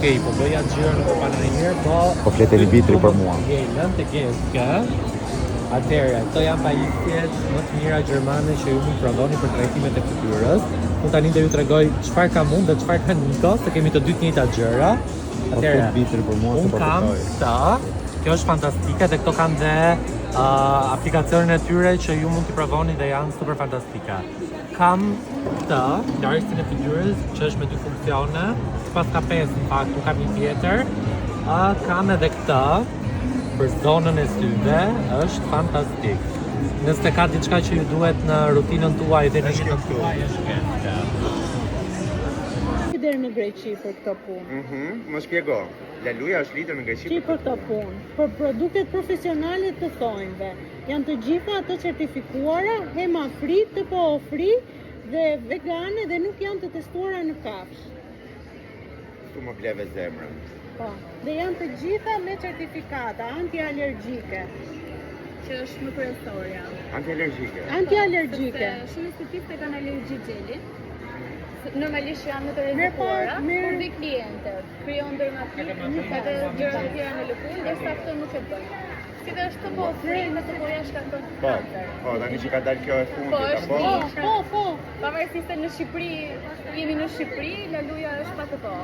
Okej, po bëja xhirën për panajër, Po fleteni vitri për mua. Jelën të Geska. Atëherë, këto janë pajisjet më të mira gjermane që ju mund prodhoni për trajtimet e fytyrës. Unë tani do ju tregoj çfarë kam unë dhe çfarë ka Niko, se kemi të dy të njëjta gjëra. Atëherë, vitri për mua se unë kam këtë. Kjo është fantastike dhe këto kanë dhe aplikacionin e tyre që ju mund t'i provoni dhe janë super fantastike. Kam këtë, largësin e fytyrës, që është me 2 funksione, pas ka 5 në fakt, unë kam një tjetër. Kam edhe këtë, për zonën e syve, është fantastik. Nëse ka diçka që ju duhet në rutinën tuaj dhe në jetën tuaj, është këtë. Deri në Greqi për këtë punë. Më shpjego. Laluja është lidhur në Greqi Për këtë punë. Për produktet profesionale të thonjve. Janë të gjitha ato certifikuara, hema free, TPO free dhe vegane dhe nuk janë të testuara në kafsh. Tu më bleve zemrën. Po. Dhe janë të gjitha me certifikata anti-alergjike. Që është më kryesorja. Anti-alergjike. Anti-alergjike. Shumë specifike kanë alergji gjeli. Normalisht janë më të rrezikuara, por dhe klientët krijon dermatit, edhe gjëra të tjera në lëkurë, ndërsa këto nuk e bëjnë. Si dhe është të po free, me të poja shkakton kancer. Po, tani që ka dalë kjo e fundit, apo? Po. Pavarësisht se në Shqipëri, jemi në Shqipëri, Laluja është pa të po.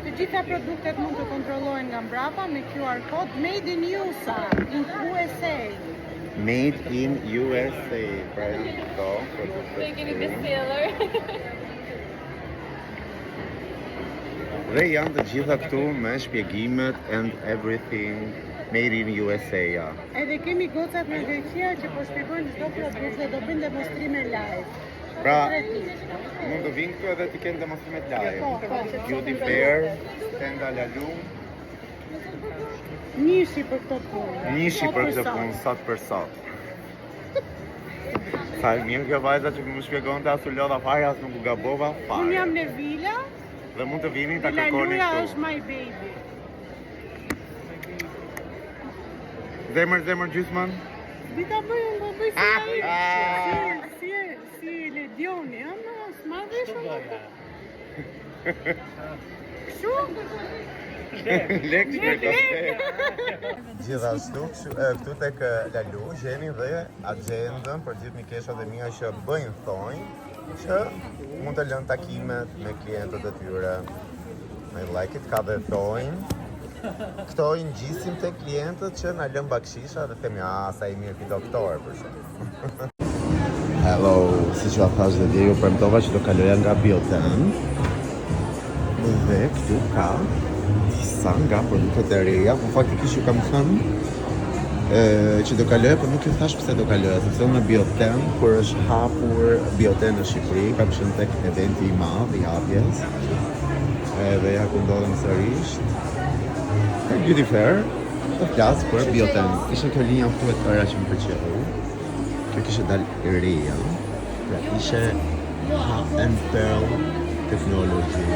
Të gjitha produktet mund të kontrollohen nga mbrapa me QR code Made in USA, in USA. Made in USA. Pra janë këto produkte. Ne kemi bestseller. Dhe janë të gjitha këtu me shpjegimet and everything made in USA. Edhe kemi gocat në Greqia që po shpjegojnë çdo produkt dhe do bëjnë demonstrime live. Pra, mund të vinë këtu edhe t'i kenë demonstrimet live. Beauty Fair, Stenda Lalu. Nishi për këtë punë. Nishi për këtë punë, sot për sot. Sa mirë kjo vajza që më shpjegon të asu lodha fare, as nuk u gabova fare. Unë jam në vila. Dhe mund të vini ta kërkoni Laluja këtu. është my baby. Zemër gjysmën? Dita bëj unë po bëj si Ledioni, ama s'madhe shumë. Shumë? Lek shpjegoj. Gjithashtu, këtu tek Lalu gjeni dhe agjendën për gjithë mikeshat e mia që bëjnë thonjë që mund të lënë takimet me klientët e tyre. I like it, ka dhe thonjë. Këto i ngjisim te klientët që na lën bakshisha dhe themi, sa i mirë ky doktor për shemb. Hello, siç ju thash dhe dje, ju premtova që do kaloja nga Bioten. Dhe këtu ka disa nga produktet e reja, po faktikisht ju kam thënë që do kaloja, por nuk ju thash pse do kaloja, sepse në Bioten, kur është hapur Bioten në Shqipëri, kam qenë tek eventi i madh i hapjes. Edhe ja ku ndodhem sërish. Beauty Fair, të flas për Bioten. Ishte kjo linja këtu e tëra që më pëlqeu. Kjo kishte dalë e reja. Pra ishte Hot and Pearl Technology.